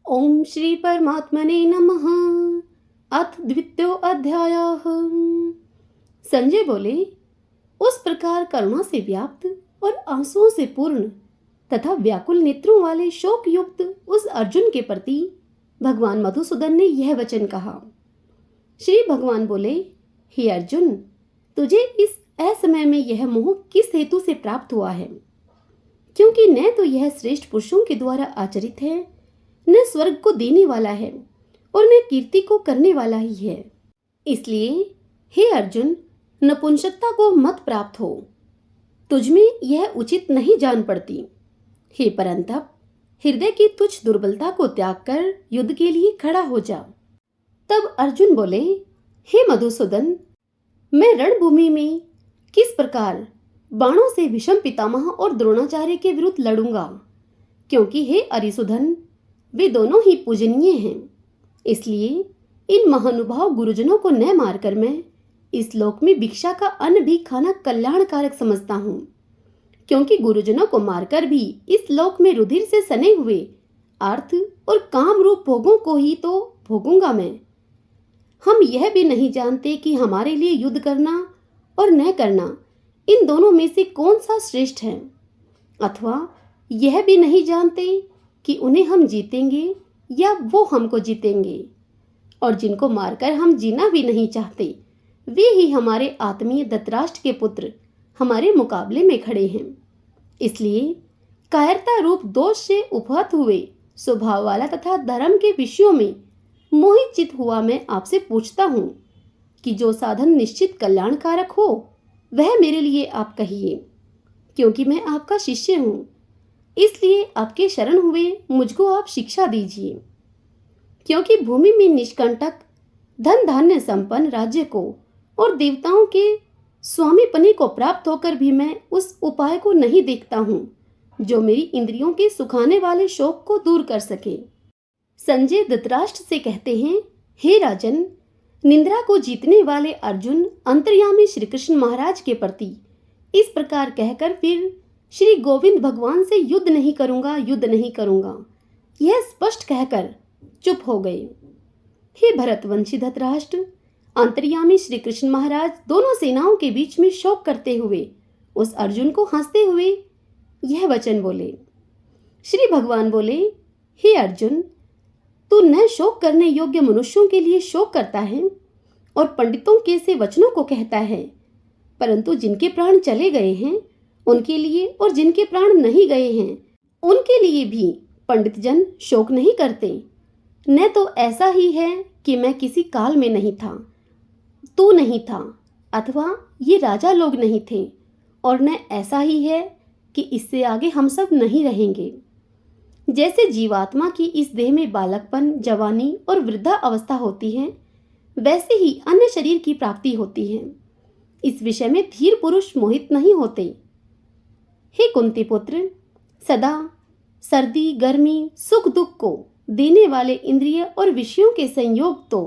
ओम श्री परमात्मने नमः। अथ द्वितीयो अध्यायः। संजय बोले, उस प्रकार करुणा से व्याप्त और आंसुओं से पूर्ण तथा व्याकुल नेत्रों वाले शोक युक्त उस अर्जुन के प्रति भगवान मधुसूदन ने यह वचन कहा। श्री भगवान बोले, हे अर्जुन, तुझे इस असमय में यह मोह किस हेतु से प्राप्त हुआ है? क्योंकि न तो यह श्रेष्ठ पुरुषों के द्वारा आचरित है, न स्वर्ग को देने वाला है और न कीर्ति को करने वाला ही है। इसलिए हे अर्जुन, नपुंसकता को मत प्राप्त हो, तुझमें यह उचित नहीं जान पड़ती। हे परंतप, हृदय की तुच्छ दुर्बलता को त्याग कर युद्ध के लिए खड़ा हो जा। तब अर्जुन बोले, हे मधुसूदन, मैं रणभूमि में किस प्रकार बाणों से भीष्म पितामह और द्रोणाचार्य के विरुद्ध लड़ूंगा? क्योंकि हे अरिसुधन, वे दोनों ही पूजनीय हैं। इसलिए इन महानुभाव गुरुजनों को न मारकर मैं इस लोक में भिक्षा का अन्न भी खाना कल्याणकारक समझता हूँ। क्योंकि गुरुजनों को मारकर भी इस लोक में रुधिर से सने हुए अर्थ और काम रूप भोगों को ही तो भोगूंगा मैं। हम यह भी नहीं जानते कि हमारे लिए युद्ध करना और न करना, इन दोनों में से कौन सा श्रेष्ठ है, अथवा यह भी नहीं जानते कि उन्हें हम जीतेंगे या वो हमको जीतेंगे। और जिनको मारकर हम जीना भी नहीं चाहते, वे ही हमारे आत्मीय धृतराष्ट्र के पुत्र हमारे मुकाबले में खड़े हैं। इसलिए कायरता रूप दोष से उपहत हुए स्वभाव वाला तथा धर्म के विषयों में मोहित चित हुआ मैं आपसे पूछता हूँ कि जो साधन निश्चित कल्याणकारक हो वह मेरे लिए आप कहिए। क्योंकि मैं आपका शिष्य हूँ, इसलिए आपके शरण हुए मुझको आप शिक्षा दीजिए। क्योंकि भूमि में निष्कंटक धन धान्य संपन्न राज्य को और देवताओं के स्वामीपने को प्राप्त होकर भी मैं उस उपाय को नहीं देखता हूँ जो मेरी इंद्रियों के सुखाने वाले शोक को दूर कर सके। संजय धृतराष्ट्र से कहते हैं, हे राजन, निंद्रा को जीतने वाले अर्जुन अंतर्यामी श्री कृष्ण महाराज के प्रति इस प्रकार कहकर फिर श्री गोविंद भगवान से युद्ध नहीं करूंगा यह स्पष्ट कहकर चुप हो गए। हे भरतवंशी धृतराष्ट्र, अंतर्यामी श्री कृष्ण महाराज दोनों सेनाओं के बीच में शोक करते हुए उस अर्जुन को हंसते हुए यह वचन बोले। श्री भगवान बोले, हे अर्जुन, तू न शोक करने योग्य मनुष्यों के लिए शोक करता है और पंडितों के से वचनों को कहता है, परंतु जिनके प्राण चले गए हैं उनके लिए और जिनके प्राण नहीं गए हैं उनके लिए भी पंडित जन शोक नहीं करते। न तो ऐसा ही है कि मैं किसी काल में नहीं था, तू नहीं था, अथवा ये राजा लोग नहीं थे, और न ऐसा ही है कि इससे आगे हम सब नहीं रहेंगे। जैसे जीवात्मा की इस देह में बालकपन, जवानी और वृद्धा अवस्था होती है, वैसे ही अन्य शरीर की प्राप्ति होती है। इस विषय में धीर पुरुष मोहित नहीं होते। हे कुंती पुत्र, सदा सर्दी गर्मी सुख दुख को देने वाले इंद्रिय और विषयों के संयोग तो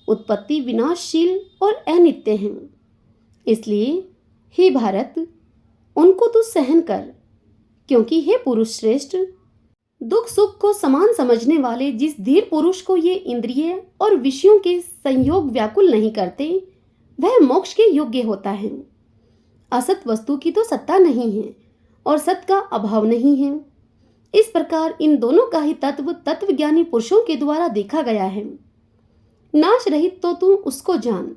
उत्पत्ति विनाशशील और अनित्य हैं। इसलिए हे भारत, उनको तू सहन कर। क्योंकि हे पुरुष श्रेष्ठ, दुख सुख को समान समझने वाले जिस धीर पुरुष को ये इंद्रिय और विषयों के संयोग व्याकुल नहीं करते, वह मोक्ष के योग्य होता है। असत वस्तु की तो सत्ता नहीं है और सत का अभाव नहीं है। इस प्रकार इन दोनों का ही तत्व तत्वज्ञानी पुरुषों के द्वारा देखा गया है। नाश रहित तो तू उसको जान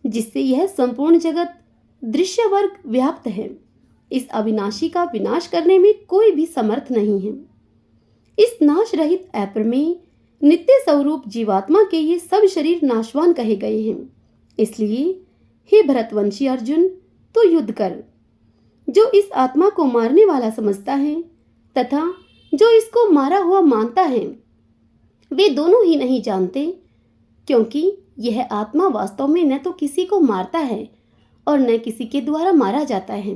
जिससे यह संपूर्ण जगत दृश्य वर्ग व्याप्त है। इस अविनाशी का विनाश करने में कोई भी समर्थ नहीं है। इस नाश रहित अप्रमेय नित्य स्वरूप जीवात्मा के ये सब शरीर नाशवान कहे गए हैं। इसलिए हे भरतवंशी अर्जुन, तो युद्ध कर। जो इस आत्मा को मारने वाला समझता है तथा जो इसको मारा हुआ मानता है, वे दोनों ही नहीं जानते। क्योंकि यह आत्मा वास्तव में न तो किसी को मारता है और न किसी के द्वारा मारा जाता है।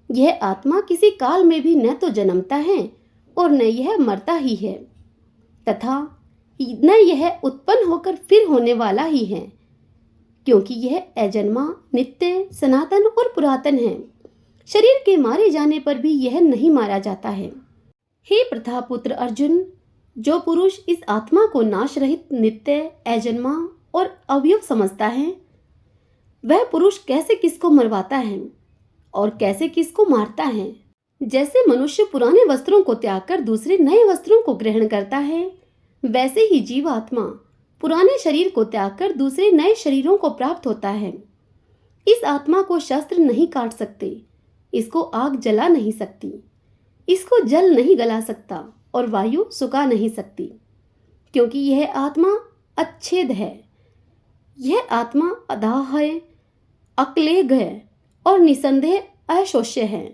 यह आत्मा किसी काल में भी न तो जन्मता है और न यह मरता ही है, तथा न यह उत्पन्न होकर फिर होने वाला ही है। क्योंकि यह अजन्मा, नित्य, सनातन और पुरातन है। शरीर के मारे जाने पर भी यह नहीं मारा जाता है। हे प्रथापुत्र अर्जुन, जो पुरुष इस आत्मा को नाश रहित, नित्य, अजन्मा और अवयव समझता है, वह पुरुष कैसे किसको मरवाता है और कैसे किसको मारता है। जैसे मनुष्य पुराने वस्त्रों को त्याग कर दूसरे नए वस्त्रों को ग्रहण करता है, वैसे ही जीवात्मा पुराने शरीर को त्याग कर दूसरे नए शरीरों को प्राप्त होता है। इस आत्मा को शस्त्र नहीं काट सकते, इसको आग जला नहीं सकती, इसको जल नहीं गला सकता और वायु सुखा नहीं सकती, क्योंकि यह आत्मा अच्छेद है। यह आत्मा अदाह है, अक्लेग है और निसंदेह अशोष्य है,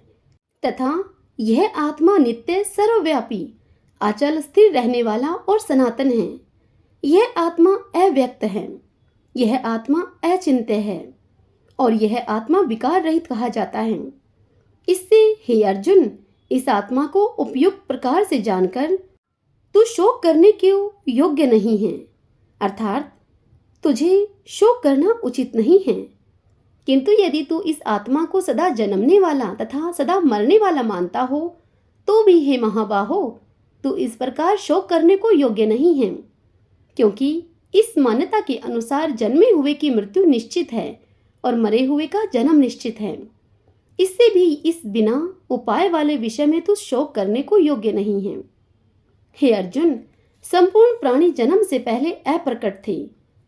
तथा यह आत्मा नित्य, सर्वव्यापी, अचल, स्थिर रहने वाला और सनातन है। यह आत्मा अव्यक्त है, यह आत्मा अचिंत्य है और यह आत्मा विकार रहित कहा जाता है। इससे हे अर्जुन, इस आत्मा को उपयुक्त प्रकार से जानकर तू शोक करने के योग्य नहीं है, अर्थात तुझे शोक करना उचित नहीं है। किंतु यदि तू इस आत्मा को सदा जन्मने वाला तथा सदा मरने वाला मानता हो, तो भी हे महाबाहो, तू इस प्रकार शोक करने को योग्य नहीं है, क्योंकि इस मान्यता के अनुसार जन्मे हुए की मृत्यु निश्चित है और मरे हुए का जन्म निश्चित है। इससे भी इस बिना उपाय वाले विषय में तू शोक करने को योग्य नहीं है। हे अर्जुन, संपूर्ण प्राणी जन्म से पहले अप्रकट थे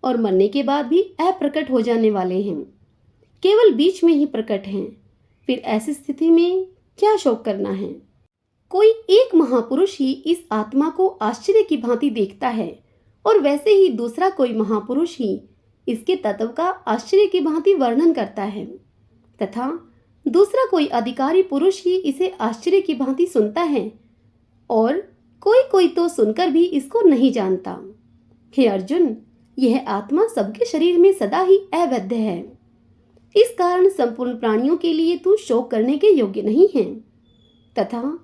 और मरने के बाद भी अप्रकट हो जाने वाले हैं, केवल बीच में ही प्रकट हैं। फिर ऐसी स्थिति में क्या शोक करना है। कोई एक महापुरुष ही इस आत्मा को आश्चर्य की भांति देखता है और वैसे ही दूसरा कोई महापुरुष ही इसके तत्व का आश्चर्य की भांति वर्णन करता है, तथा दूसरा कोई अधिकारी पुरुष ही इसे आश्चर्य की भांति सुनता है और कोई कोई तो सुनकर भी इसको नहीं जानता। हे अर्जुन, यह आत्मा सबके शरीर में सदा ही अवैध है। इस कारण संपूर्ण प्राणियों के लिए तू शोक करने के योग्य नहीं है, तथा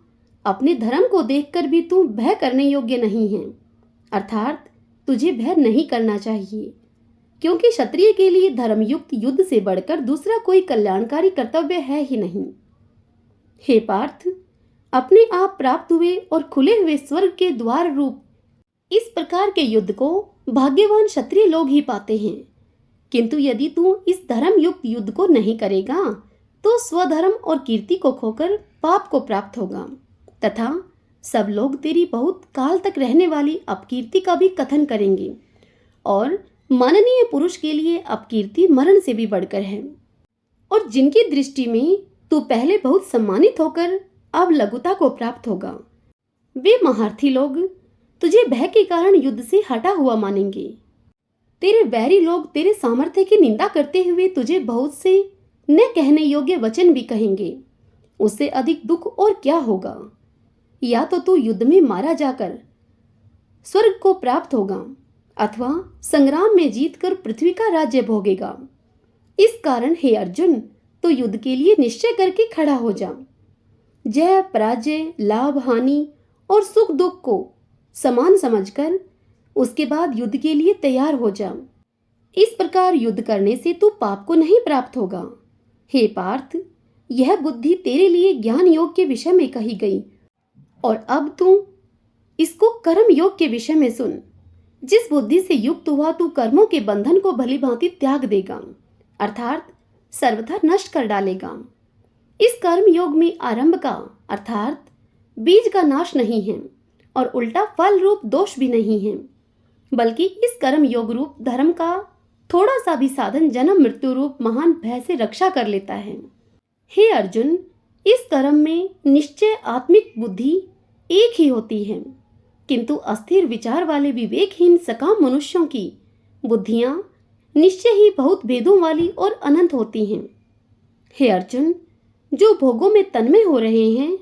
अपने धर्म को देखकर भी तू भय करने योग्य नहीं है, अर्थात तुझे भय नहीं करना चाहिए, क्योंकि क्षत्रिय के लिए धर्मयुक्त युद्ध से बढ़कर दूसरा कोई कल्याणकारी कर्तव्य है ही नहीं। हे पार्थ, अपने आप प्राप्त हुए और खुले हुए स्वर्ग के द्वार रूप इस प्रकार के युद्ध को भाग्यवान क्षत्रिय लोग ही पाते हैं। किंतु यदि तू इस धर्म युक्त युद्ध को नहीं करेगा, तो स्वधर्म और कीर्ति को खोकर पाप को प्राप्त होगा, तथा सब लोग तेरी बहुत काल तक रहने वाली अपकीर्ति का भी कथन करेंगे, और माननीय पुरुष के लिए अपकीर्ति मरण से भी बढ़कर है। और जिनकी दृष्टि में तू पहले बहुत सम्मानित होकर अब लघुता को प्राप्त होगा, वे महारथी लोग तुझे भय के कारण युद्ध से हटा हुआ मानेंगे। तेरे वैरी लोग तेरे सामर्थ्य की निंदा करते हुए तुझे बहुत से न कहने योग्य वचन भी कहेंगे। उससे अधिक दुख और क्या होगा। या तो तू युद्ध में मारा जाकर स्वर्ग को प्राप्त होगा, अथवा संग्राम में जीतकर पृथ्वी का राज्य भोगेगा। इस कारण हे अर्जुन, तो युद्ध के लिए निश्चय करके खड़ा हो जा। जय पराजय, लाभ हानि और सुख दुख को समान समझकर उसके बाद युद्ध के लिए तैयार हो जा। इस प्रकार युद्ध करने से तू पाप को नहीं प्राप्त होगा। हे पार्थ, यह बुद्धि तेरे लिए ज्ञान योग के विषय में कही गई, और अब तू इसको कर्म योग के विषय में सुन। जिस बुद्धि से युक्त हुआ तू कर्मों के बंधन को भली भांति त्याग देगा, अर्थात सर्वथा नष्ट कर डालेगा। इस कर्म योग में आरंभ का अर्थात बीज का नाश नहीं है और उल्टा फल रूप दोष भी नहीं है, बल्कि इस कर्म योग रूप धर्म का थोड़ा सा भी साधन जन्म मृत्यु रूप महान भय से रक्षा कर लेता है। हे अर्जुन, इस कर्म में निश्चय आत्मिक बुद्धि एक ही होती है, किंतु अस्थिर विचार वाले विवेकहीन सकाम मनुष्यों की बुद्धियां निश्चय ही बहुत भेदों वाली और अनंत होती हैं। हे अर्जुन, जो भोगों में तन्मय हो रहे हैं,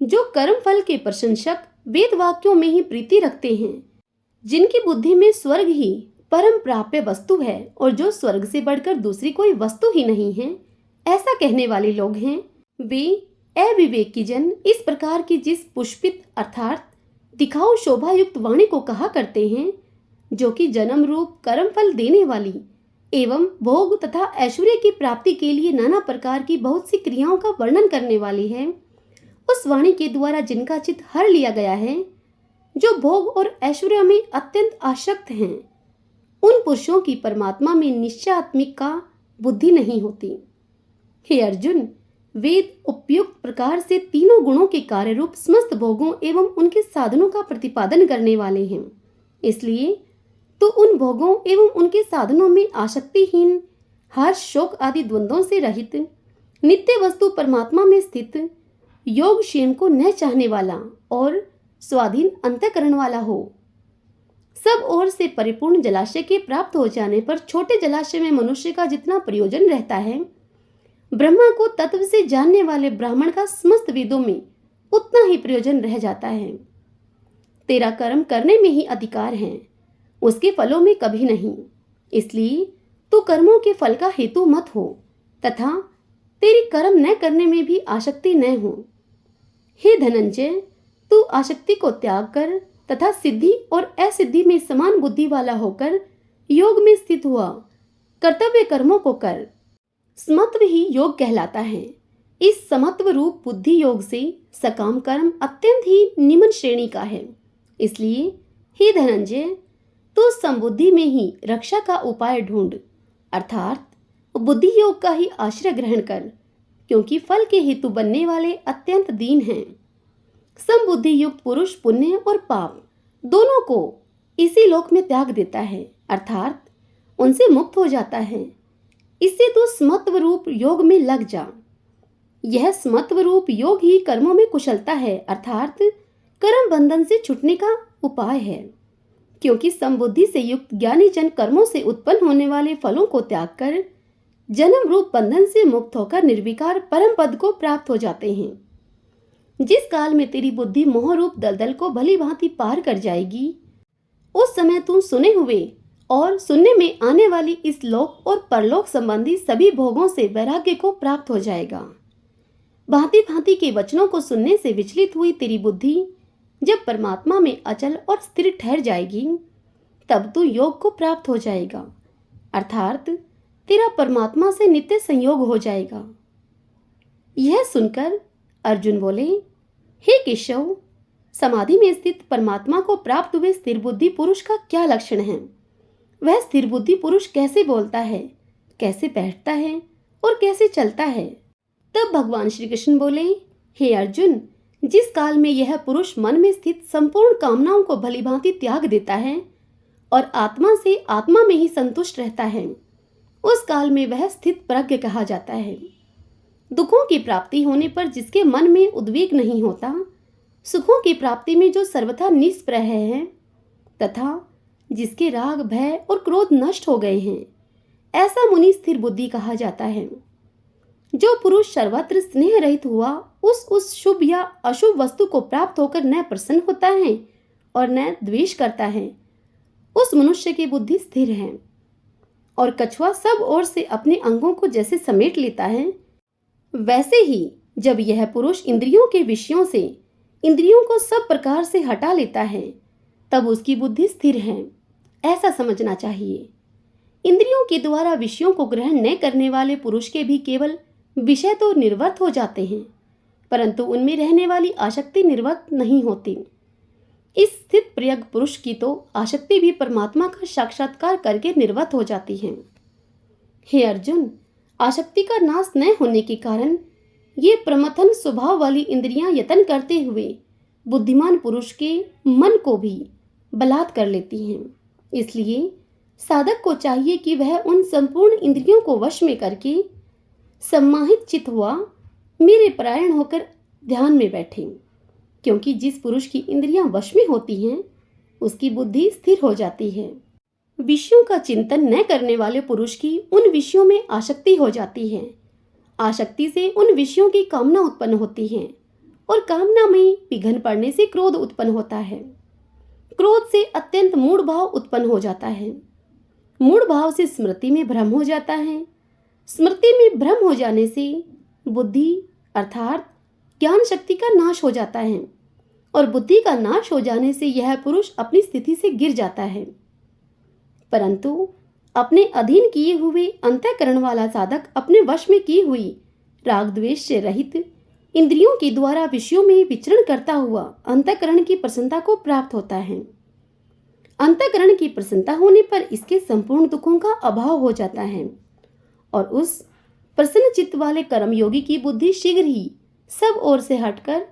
जो कर्म फल के प्रशंसक वेद वाक्यों में ही प्रीति रखते हैं, जिनकी बुद्धि में स्वर्ग ही परम प्राप्य वस्तु है और जो स्वर्ग से बढ़कर दूसरी कोई वस्तु ही नहीं है, ऐसा कहने वाले लोग हैं, वे अविवेकी जन इस प्रकार की जिस पुष्पित अर्थात दिखाओ शोभा युक्त वाणी को कहा करते हैं, जो कि जन्म रूप कर्म फल देने वाली एवं भोग तथा ऐश्वर्य की प्राप्ति के लिए नाना प्रकार की बहुत सी क्रियाओं का वर्णन करने वाली है, उस वाणी के द्वारा जिनका चित्त हर लिया गया है, जो भोग और ऐश्वर्य में अत्यंत आसक्त हैं, उन पुरुषों की परमात्मा में निश्चयात्मिका बुद्धि नहीं होती। हे अर्जुन, वेद उपयुक्त प्रकार से तीनों गुणों के कार्य रूप समस्त भोगों एवं उनके साधनों का प्रतिपादन करने वाले हैं। इसलिए तो उन भोगों एवं उनके साधनों में आसक्तिहीन, हर्ष शोक आदि द्वंद्वों से रहित, नित्य वस्तु परमात्मा में स्थित, योग क्षेम को न चाहने वाला और स्वाधीन अंतःकरण वाला हो। सब ओर से परिपूर्ण जलाशय के प्राप्त हो जाने पर छोटे जलाशय में मनुष्य का जितना प्रयोजन रहता है, ब्रह्मा को तत्व से जानने वाले ब्राह्मण का समस्त वेदों में उतना ही प्रयोजन रह जाता है। तेरा कर्म करने में ही अधिकार है, उसके फलों में कभी नहीं। इसलिए तू कर्मों के फल का हेतु मत हो तथा तेरी कर्म न करने में भी आसक्ति न हो। हे धनंजय, तू आसक्ति को त्याग कर तथा सिद्धि और असिद्धि में समान बुद्धि वाला होकर योग में स्थित हुआ कर्तव्य कर्मों को कर। समत्व ही योग कहलाता है। इस समत्व रूप बुद्धि योग से सकाम कर्म अत्यंत ही निम्न श्रेणी का है। इसलिए हे धनंजय, तू समबुद्धि में ही रक्षा का उपाय ढूंढ, अर्थात बुद्धि योग का ही आश्रय ग्रहण कर, क्योंकि फल के हेतु बनने वाले अत्यंत दीन हैं। समबुद्धि युक्त पुरुष पुण्य और पाप दोनों को इसी लोक में त्याग देता है, अर्थात उनसे मुक्त हो जाता है। इससे तू समत्व रूप योग में लग जा। यह समत्व रूप योग ही कर्मों में कुशलता है, अर्थात कर्म बंधन से छूटने का उपाय है। क्योंकि समबुद्धि से युक्त ज्ञानी जन कर्मों से उत्पन्न होने वाले फलों को त्याग कर जन्म रूप बंधन से मुक्त होकर निर्विकार परम पद को प्राप्त हो जाते हैं। जिस काल में तेरी बुद्धि मोह रूप दलदल को भली भांति पार कर जाएगी, उस समय तू सुने हुए और सुनने में आने वाली इस लोक और परलोक संबंधी सभी भोगों से वैराग्य को प्राप्त हो जाएगा। भांति भांति के वचनों को सुनने से विचलित हुई तेरी बुद्धि जब परमात्मा में अचल और स्थिर ठहर जाएगी, तब तू योग को प्राप्त हो जाएगा, अर्थात तेरा परमात्मा से नित्य संयोग हो जाएगा। यह सुनकर अर्जुन बोले, हे केशव, समाधि में स्थित परमात्मा को प्राप्त हुए स्थिर बुद्धि पुरुष का क्या लक्षण है? वह स्थिर बुद्धि पुरुष कैसे बोलता है, कैसे बैठता है और कैसे चलता है? तब भगवान श्री कृष्ण बोले, हे अर्जुन, जिस काल में यह पुरुष मन में स्थित संपूर्ण कामनाओं को भलीभांति त्याग देता है और आत्मा से आत्मा में ही संतुष्ट रहता है, उस काल में वह स्थित प्रज्ञ कहा जाता है। दुखों की प्राप्ति होने पर जिसके मन में उद्वेग नहीं होता, सुखों की प्राप्ति में जो सर्वथा निष्प्रह है तथा जिसके राग भय और क्रोध नष्ट हो गए हैं, ऐसा मुनि स्थिर बुद्धि कहा जाता है। जो पुरुष सर्वत्र स्नेह रहित हुआ उस शुभ या अशुभ वस्तु को प्राप्त होकर न प्रसन्न होता है और न द्वेष करता है, उस मनुष्य की बुद्धि स्थिर है। और कछुआ सब ओर से अपने अंगों को जैसे समेट लेता है, वैसे ही जब यह पुरुष इंद्रियों के विषयों से इंद्रियों को सब प्रकार से हटा लेता है, तब उसकी बुद्धि स्थिर है, ऐसा समझना चाहिए। इंद्रियों के द्वारा विषयों को ग्रहण न करने वाले पुरुष के भी केवल विषय तो निर्वर्त हो जाते हैं, परंतु उनमें रहने आसक्ति आसक्ति निर्वर्त नहीं होती। इस स्थित प्रज्ञ पुरुष की तो आसक्ति भी परमात्मा का साक्षात्कार करके निर्वर्त हो जाती है। हे अर्जुन, आसक्ति का नाश न होने के कारण ये प्रमथन स्वभाव वाली इंद्रियां यत्न करते हुए बुद्धिमान पुरुष के मन को भी बलात् कर लेती हैं। इसलिए साधक को चाहिए कि वह उन संपूर्ण इंद्रियों को वश में करके सम्माहित चित हुआ मेरे परायण होकर ध्यान में बैठे, क्योंकि जिस पुरुष की इंद्रियां वश में होती हैं, उसकी बुद्धि स्थिर हो जाती है। विषयों का चिंतन न करने वाले पुरुष की उन विषयों में आसक्ति हो जाती है। आसक्ति से उन विषयों की कामना उत्पन्न होती है और कामना में पिघल पड़ने से क्रोध उत्पन्न होता है। क्रोध से अत्यंत मूढ़ भाव उत्पन्न हो जाता है। मूढ़ भाव से स्मृति में भ्रम हो जाता है। स्मृति में भ्रम हो जाने से बुद्धि अर्थात ज्ञान शक्ति का नाश हो जाता है और बुद्धि का नाश हो जाने से यह पुरुष अपनी स्थिति से गिर जाता है। परंतु अपने अधीन किए हुए अंतःकरण वाला साधक अपने वश में की हुई राग द्वेष से रहित इंद्रियों के द्वारा विषयों में विचरण करता हुआ अंतःकरण की प्रसन्नता को प्राप्त होता है। अंतःकरण की प्रसन्नता होने पर इसके संपूर्ण दुखों का अभाव हो जाता है और उस प्रसन्न चित्त वाले कर्मयोगी की बुद्धि शीघ्र ही सब ओर से हटकर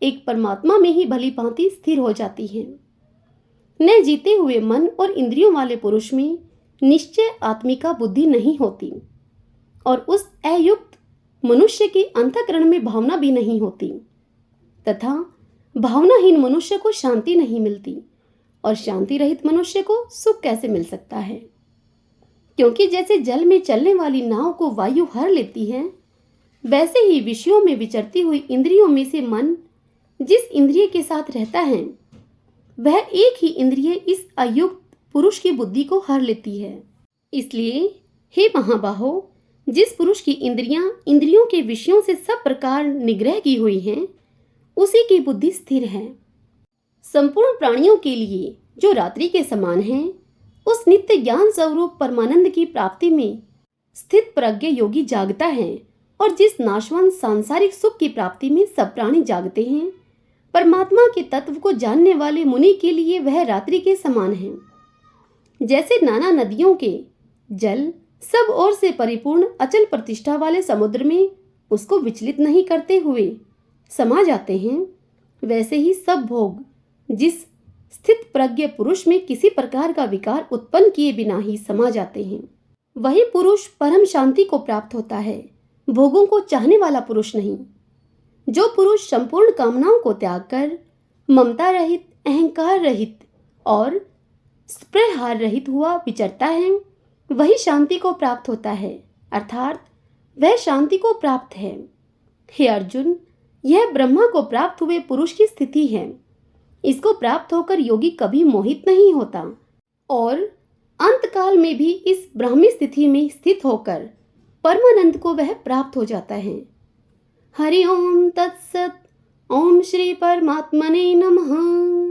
एक परमात्मा में ही भली भांति स्थिर हो जाती है। न जीते हुए मन और इंद्रियों वाले पुरुष में निश्चय आत्मिका बुद्धि नहीं होती और उस अयुक्त मनुष्य की अंतःकरण में भावना भी नहीं होती तथा भावनाहीन मनुष्य को शांति नहीं मिलती और शांति रहित मनुष्य को सुख कैसे मिल सकता है। क्योंकि जैसे जल में चलने वाली नाव को वायु हर लेती है, वैसे ही विषयों में विचरती हुई इंद्रियों में से मन जिस इंद्रिय के साथ रहता है वह एक ही इंद्रिय इस अयुक्त पुरुष की बुद्धि को हर लेती है। इसलिए हे महाबाहो, जिस पुरुष की इंद्रियां इंद्रियों के विषयों से सब प्रकार निग्रह की हुई हैं, उसी की बुद्धि स्थिर है। संपूर्ण प्राणियों के लिए जो रात्रि के समान है, उस नित्य ज्ञान स्वरूप परमानंद की प्राप्ति में स्थित प्रज्ञ योगी जागता है और जिस नाशवान सांसारिक सुख की प्राप्ति में सब प्राणी जागते हैं, परमात्मा के तत्व को जानने वाले मुनि के लिए वह रात्रि के समान है। जैसे नाना नदियों के जल सब ओर से परिपूर्ण अचल प्रतिष्ठा वाले समुद्र में उसको विचलित नहीं करते हुए समा जाते हैं, वैसे ही सब भोग जिस स्थित प्रज्ञ पुरुष में किसी प्रकार का विकार उत्पन्न किए बिना ही समा जाते हैं, वही पुरुष परम शांति को प्राप्त होता है, भोगों को चाहने वाला पुरुष नहीं। जो पुरुष संपूर्ण कामनाओं को त्याग कर ममता रहित, अहंकार रहित और स्पृहार रहित हुआ विचरता है, वही शांति को प्राप्त होता है, अर्थात वह शांति को प्राप्त है। हे अर्जुन, यह ब्रह्मा को प्राप्त हुए पुरुष की स्थिति है। इसको प्राप्त होकर योगी कभी मोहित नहीं होता और अंतकाल में भी इस ब्राह्मी स्थिति में स्थित होकर परमानंद को वह प्राप्त हो जाता है। हरि ओम तत्सत। ओम श्री परमात्मने नमः।